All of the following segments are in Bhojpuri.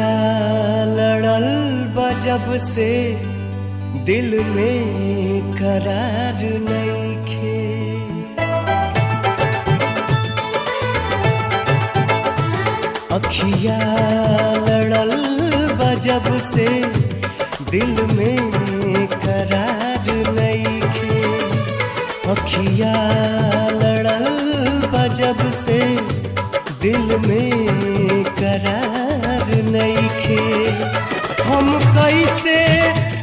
अखिया लड़ल बा जब से दिल में करार नइखे। अखिया लड़ल बा जब से दिल में करार नइखे। अखिया लड़ल बा जब से दिल में करार नइखे। हम कैसे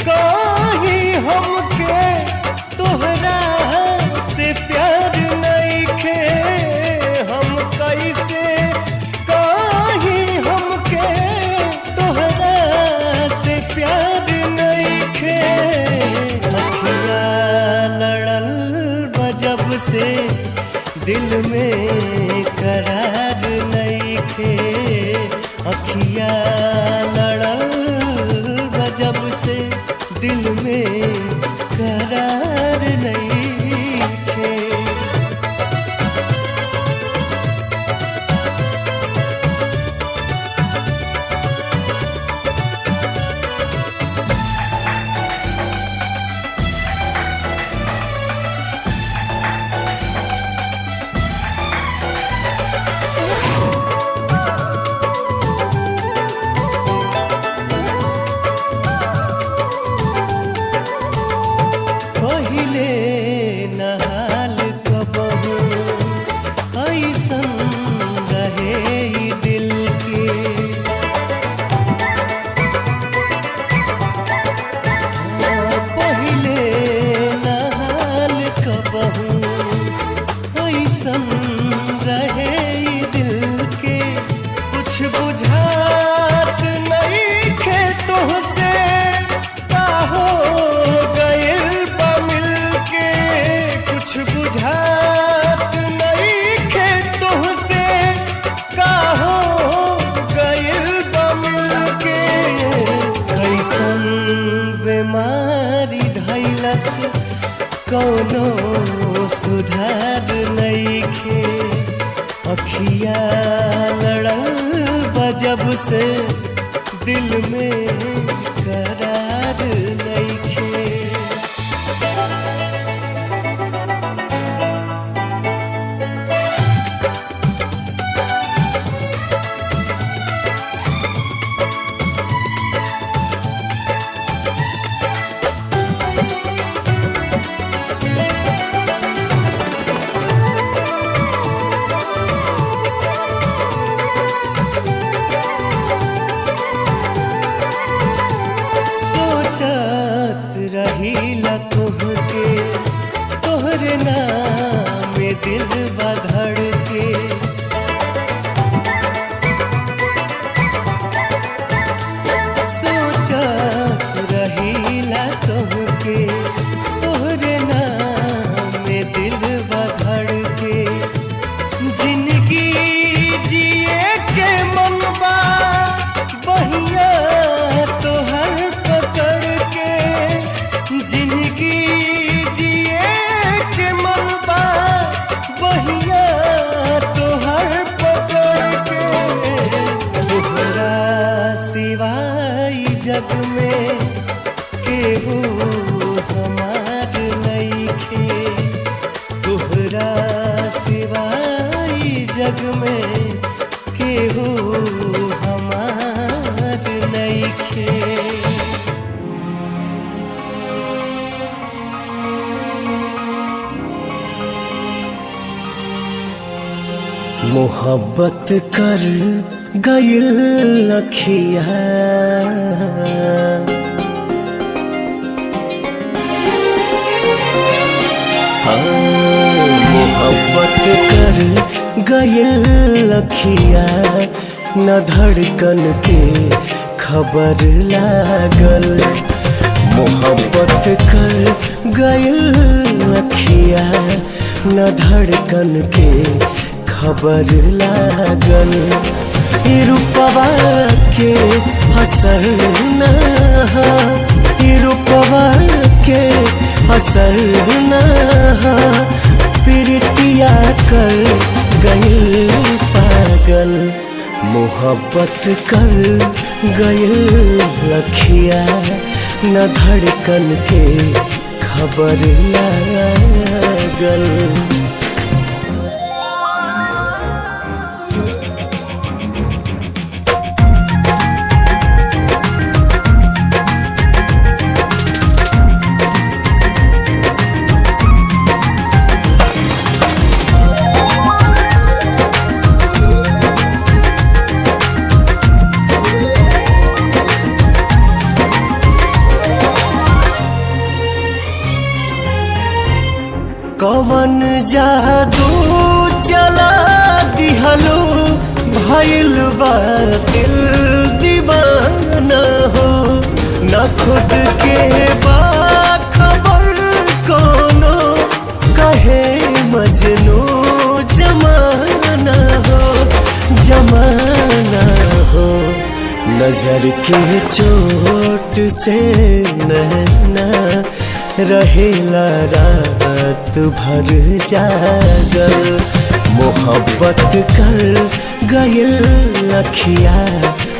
कहीं हमके तोहरा से प्यार नइखे। हम कैसे कहीं हमके तोहरा से प्यार नइखे। अखिया लड़ल बा जब से दिल में करार नइखे। अखिया लड़ल बा जब से दिल में करार नइखे। पहिले नहाल कबहू ऐसन रहे ई दिल के। पहिले नहाल कबहू ऐसन रहे ई दिल के। कुछ बुझात नइखे तोहसे का हो गइल बा मिलके। कुछ बुझात नइखे तोहसे का हो गइल बा मिलके। कैसन बीमारी धइलस कौनो सुधार नइखे। अखिया लड़ल बा जब से दिल में करार नइखे। सोचत रहीला तोहके तोहरे नाम में दिल बा धड़के। सोचत रहीला तोहके तोहरे नाम में दिल बा धड़के। जिंदगी जिए के मन बा बहिया तोहर पकड़ के। जिंदगी जिए के मन बा बहिया तोहर पकड़ के। तोहरा सिवाय जग में केहू हमार नइखे। तोहरा सिवाय जग में केहू हमार नइखे। मोहब्बत कर गइल अखिया मोहब्बत कर गइल अखिया न धड़कन के खबर लागल। मोहब्बत कर गइल अखिया न धड़कन के खबर लागल। ई रूपवा के असर न हा, ई रूपवा के असर न हा। प्रीतिया कर गइल पागल। मोहब्बत कर गइल लखिया न धड़कन के खबर लागल। कवन जादू चला दिहलो भइल बा दिल दीवाना हो। न खुद के बा खबर कोनो कहे मजनू जमाना हो जमाना हो। नजर के चोट से नैना रहेला रात भर जागल। मोहब्बत कर गइल लखिया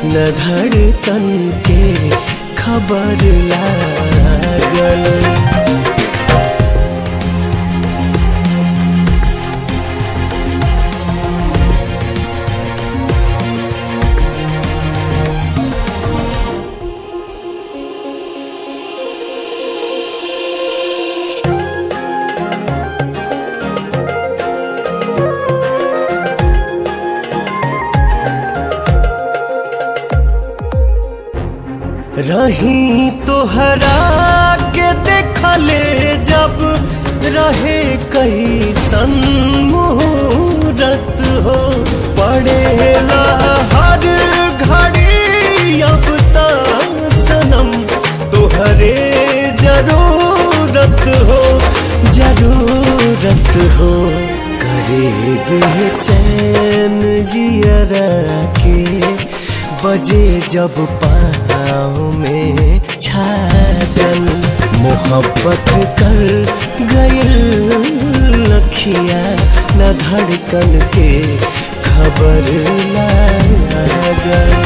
न धड़कन के खबर लागल। रही तोहरा के देखले जब रहे कैसन मुहूर्त हो। पड़ेला हर घड़ी अब त सनम तोहरे जरूरत हो जरूरत हो। करे बेचैन जियरा के बजे जब पाँव में छागल। मोहब्बत कर गइल लखिया न धड़कन के खबर लागल।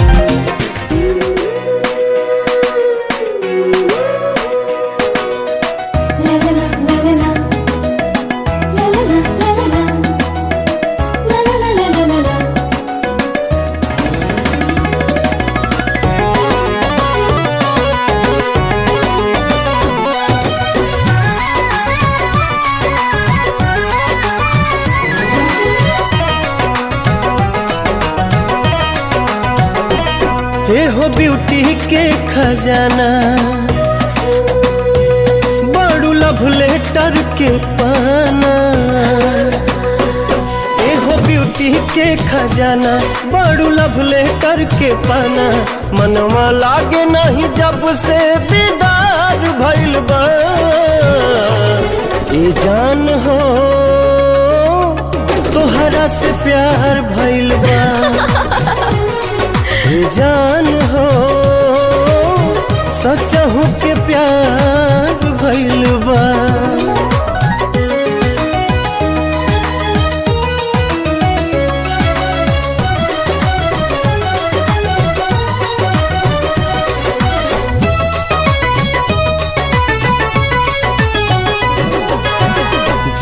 हे हो ब्यूटी के खजाना बड़ू लव लेटर के पाना। हे हो ब्यूटी के खजाना बड़ू लव लेटर के पाना। मनवा लागे नहीं जब से दीदार भइल बा। ए जान हो तोहरा से प्यार भइल बा। जान हो सचहु के प्यार भइल बा।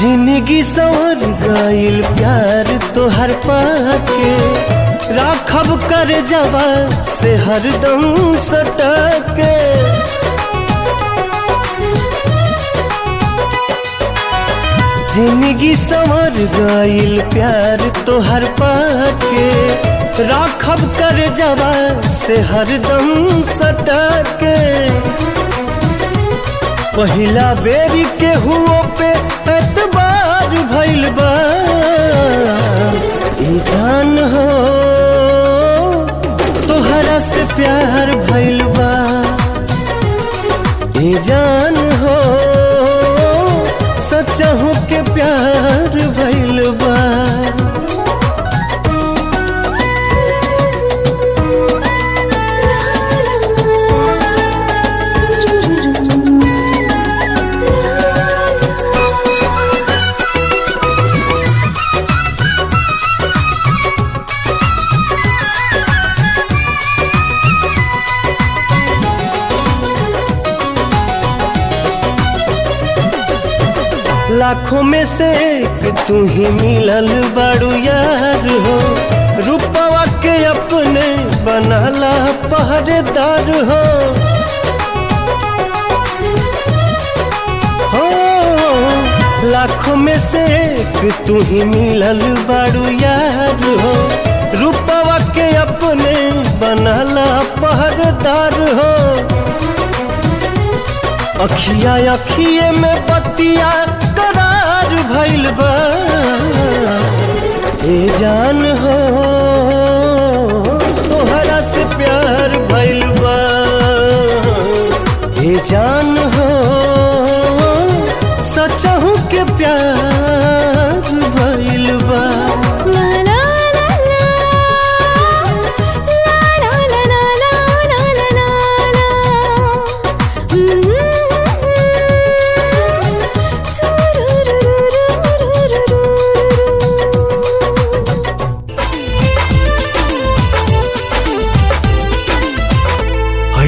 जिंदगी संवर गइल प्यार तोहर पाके। राखब कर जवा से हरदम सटके। जिंदगी संवर गइल प्यार तोहर पाके। राखब कर जवा से हरदम सटके। पहिला बेरी के हुओ पे एतबार भइल बा। ई जान हो तोहरा से प्यार भइल बा। ई जान हो सचहु के प्यार भइल बा। लाखों में से एक तू ही मिलल बड़ू यार हो, रूपवा के अपने बनाला पहरेदार हो। लाखों में से एक तू ही मिलल बड़ू यार हो, रूपवा के अपने बनाला पहरेदार हो। अखिया अखिए में बतिया करार भइल बा, ए जान हो तोहरा से प्यार भइल बा, ए जान हो सचहु के प्यार भइल बा।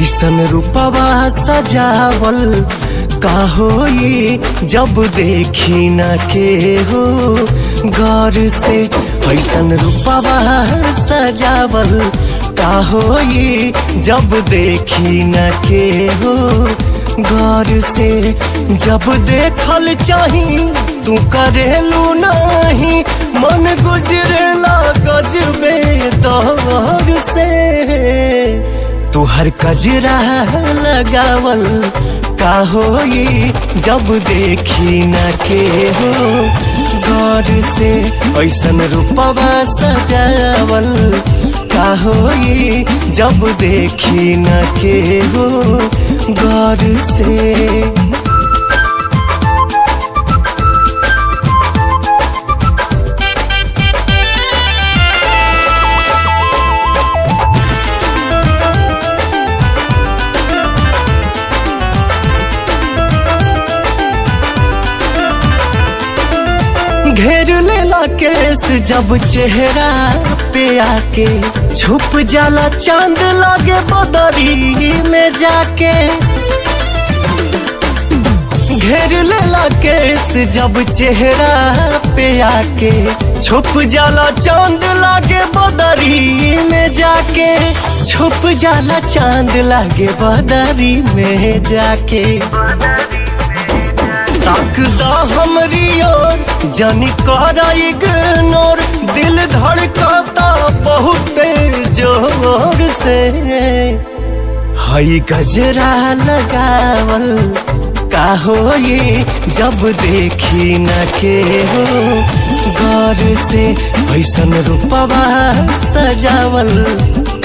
ऐसन रूपवा सजावल का होई जब देखी न के हो गौर से, ऐसन रूपवा सजावल का होई जब देखी न के हो गौर से। जब देखल चाही तू करेलू नहीं, मन गुजरेला गजबे दौर से। तुहर कजरा लगावल का होई जब देखी न के हो गौर से, ऐसन रूपवा सजावल का होई जब देखी न के हो गौर से। घेर लेला केस जब चेहरा पे आके, छुप जाला चांद लागे बदरी में जाके। घेर लेला केस जब चेहरा पे आके, छुप जाला चांद लागे बदरी में जाके, छुप जाला चांद लागे बदरी में जाके। ताकदा हमरी ओर जानी करा इग्नोर, दिल धड़काता बहुत जोर से। हई गजरा लगावल का होई जब देखी न के हो गौर से, ऐसन रूपवा सजावल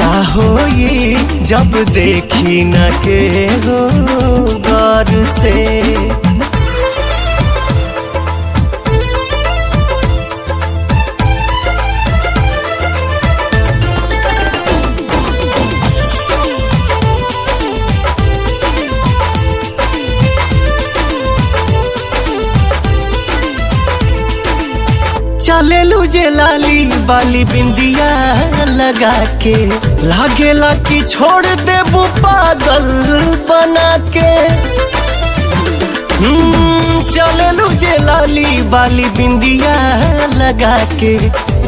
का होई जब देखी न के हो गौर से। चलेलू जे लाली बाली बिंदिया लगा के, लागेला कि छोड़ देबू पागल बना के। चलेलू जे लाली बाली बिंदिया लगा के,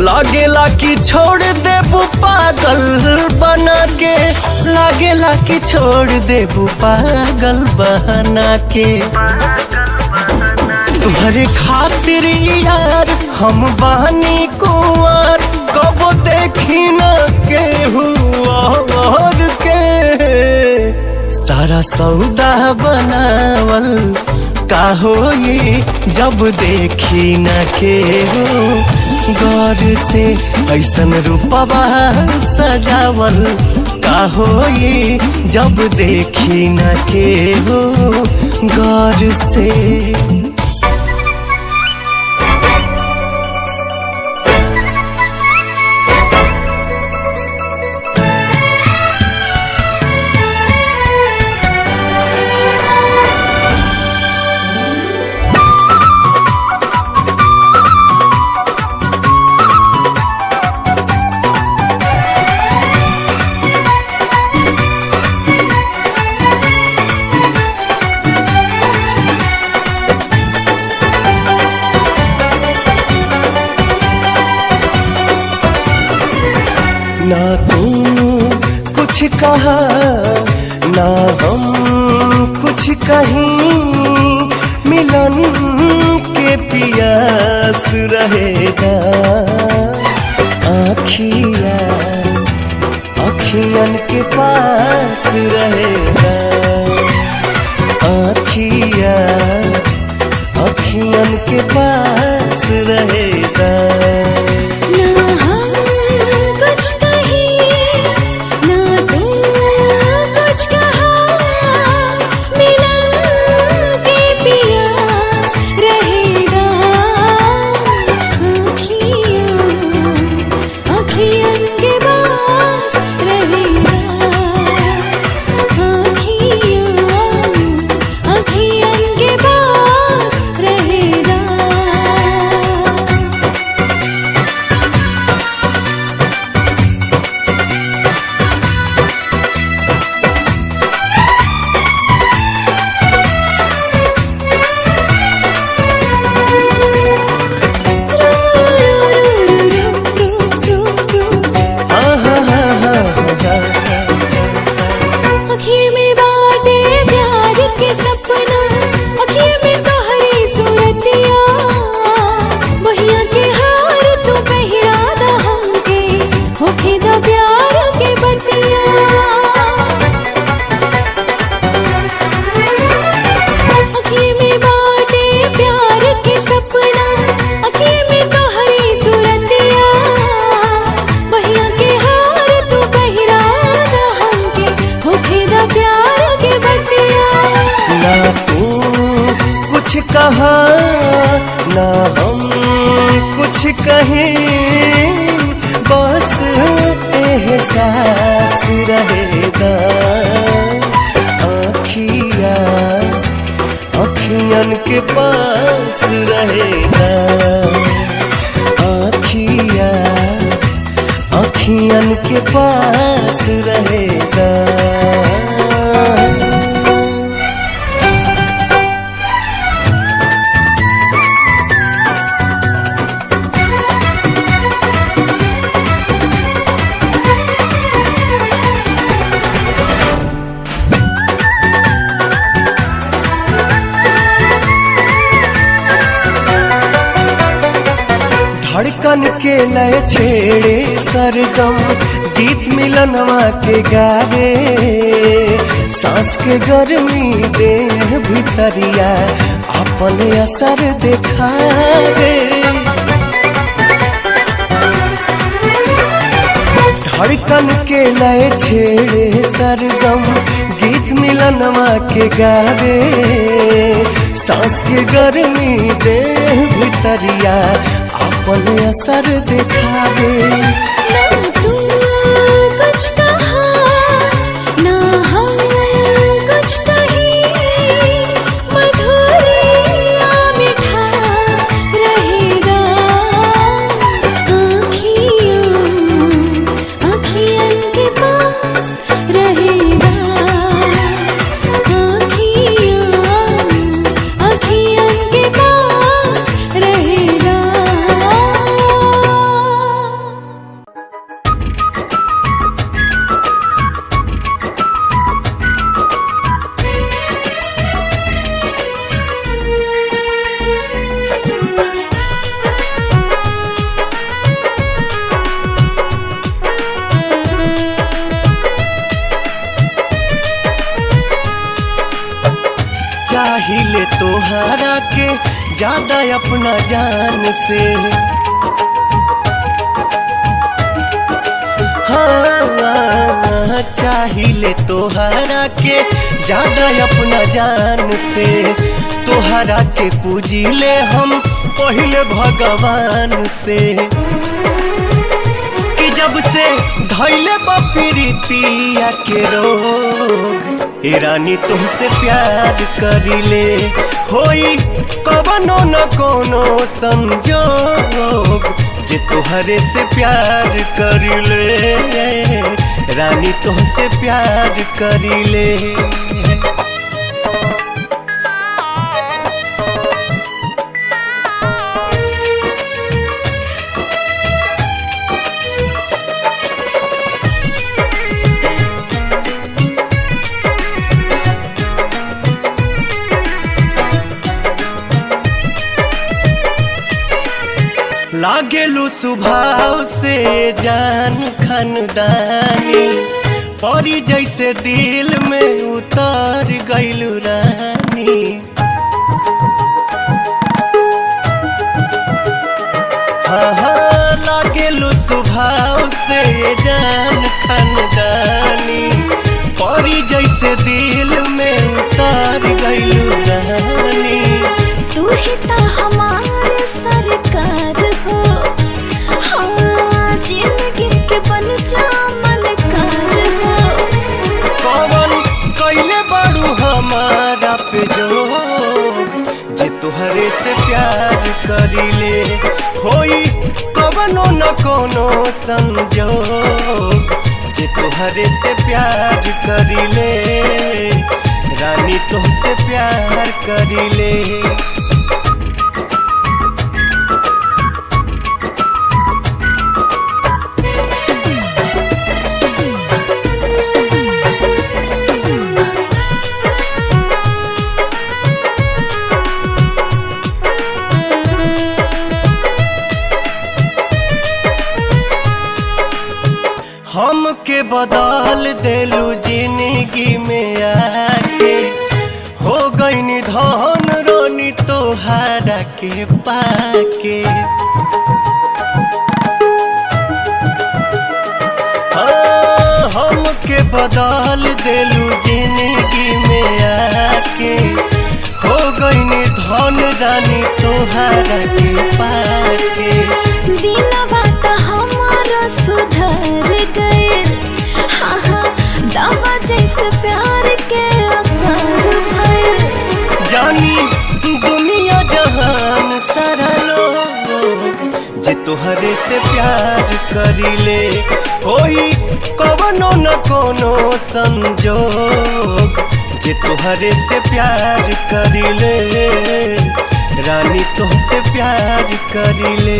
लागेला कि छोड़ देबू पागल बना के, लागेला कि छोड़ देबू पागल बना के। तुम्हारे खातिर यार हम बहनी कुंवर, कब देखी न के हुआ और के। सारा सौदा बनावल का होई जब देखी न के हो गौर से, ऐसन रूपवा सजावल का होई जब देखी न के हो गौर से। कुछ कहा ना हम कुछ कहीं, मिलन के पियास रहेगा। आँखिया अखियन के पास रहेगा। आँखिया अखियन के पास रहेगा। ना हम कुछ कहें ना तुम कुछ कहा, मिलन के पियास रहेगा। आँखियाँ अखियन के पास रहेगा। आँखियाँ अखियन के पास रहेगा। अखियों में बाटे प्यार के सपना, अखियों में तोहरी सूरतिया, बहिया के हार तू पहिरा दा हमके, होखे दा प्यार के बतिया। अखियों में बाटे प्यार के सपना, अखियों में तोहरी सूरतिया, बहिया के हार तू पहिरा दा हमके, होखे दा प्यार के बतिया। ना तू कुछ कहा ना हम कुछ कहें, बस एहसास रहेगा। आँखिया अखियन के पास रहेगा। आँखिया अखियन के पास रहेगा। धड़कन के लय छेड़े सरगम, गीत मिलनवा के गावे। सांस के गर्मी देह भितरिया अपने असर दिखावे। धड़कन के लय छेड़े सरगम, गीत मिलनवा के गावे। सांस के गर्मी देह भितरिया अपने असर दिखावे। ना तू कुछ कहा ना हम कुछ कहें, मधुरिया मिठास रहेगा। आँखियों अखियन के पास रहेगा। आँखियों अखियन के पास रहेगा। चाहिए तोहरा के ज्यादा अपना जान से। हाँ चाहिए तोहरा के ज्यादा अपना जान से। तोहरा के पूजी ले हम पहले भगवान से। कि जब से धैले बपीरितिया के रोग, ए रानी तुमसे प्यार करिले। होई कवनो न कोनो संजोग, जे तुहरे से प्यार करिले। रानी तुमसे प्यार करिले। लागेलू स्वभाव से जान खानदानी, परी जैसे दिल में उतर गइलू रानी। हाँ हाँ लागेलू स्वभाव से जान खानदानी, परी जैसे दिल में उतर गइलू रानी। तू ही तो हमार सरकार हो, हाँ जिंदगी के बन जा मलकार हो। कौन कइले बाड़ू हमारा पे जो, जे तुहरे से प्यार करिले होई कवनो न कोनो संजोग। जे तुहरे से प्यार करिले रानी, तुमसे प्यार करिले। हमके बदल देलू जिंदगी में आके, हो गईनी धन रानी तोहारा के पाके। हाँ हमके बदल देलू जिंदगी में आके, हो गईनी धन रानी तोहारा के पाके। दिलवा तो हमारा सुधर गए, हाँ हाँ दवा जैसे प्यार के असर भइल। जानी दुनिया जहान सारा लोग, जे तुहरे से प्यार करिले होई कवनो न कोनो संजोग। जे तुहरे से प्यार करिले रानी, तुहसे प्यार करिले।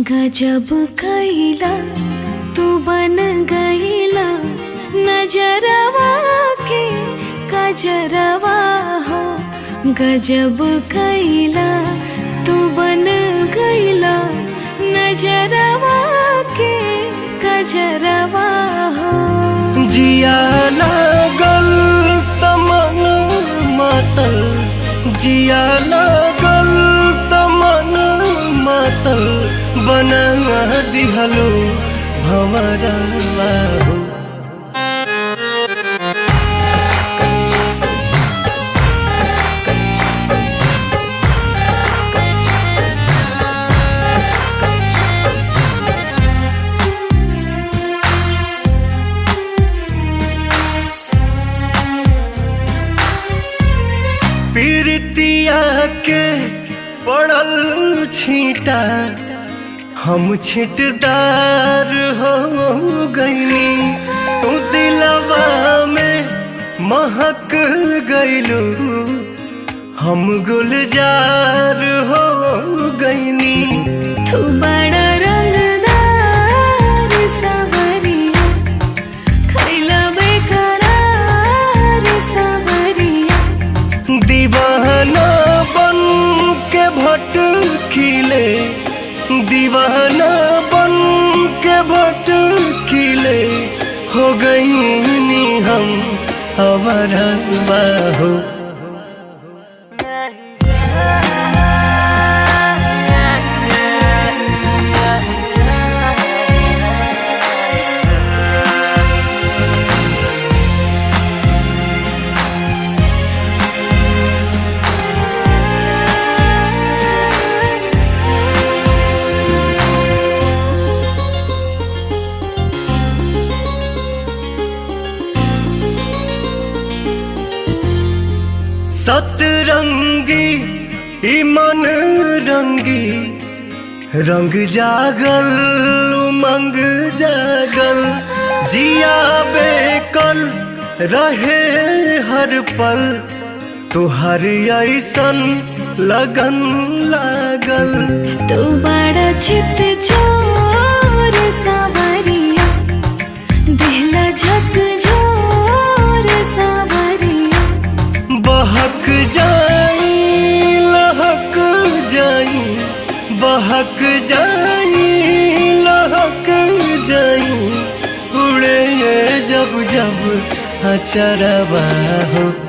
गजब कैला तू बन गईला, नजरवा के कजरवा हो। गजब कैला तू बन गईला, नजरवा के कजरवा हो। जिया लागल तमन मातल, जिया लागल तमन मातल, बना दिहलो भंवरवा हो। पीरतिया के पड़ल छींटा, हम छिटदार हो गईनी। तू दिलवा में महक गईलू, हम गुलजार हो गईनी। तू बड़ा रंगदार सावरिया, खैला बेकरार सावरिया। दीवाना बन के भटकिले, दीवाना बन के भटकिले, हो गईनी हम अवरवा हो। सतरंगी मन रंगी, रंग जागल उमंग जागल, जिया बेकल रहे हर पल तुहर ऐसन लगन लागल। तू बड़ा चित चोर सावरिया, दिहला झक झोर सावरिया। बहक जाई लहक जाई, बहक जाई लहक जाई, उड़े ये जब जब अचरवा हो।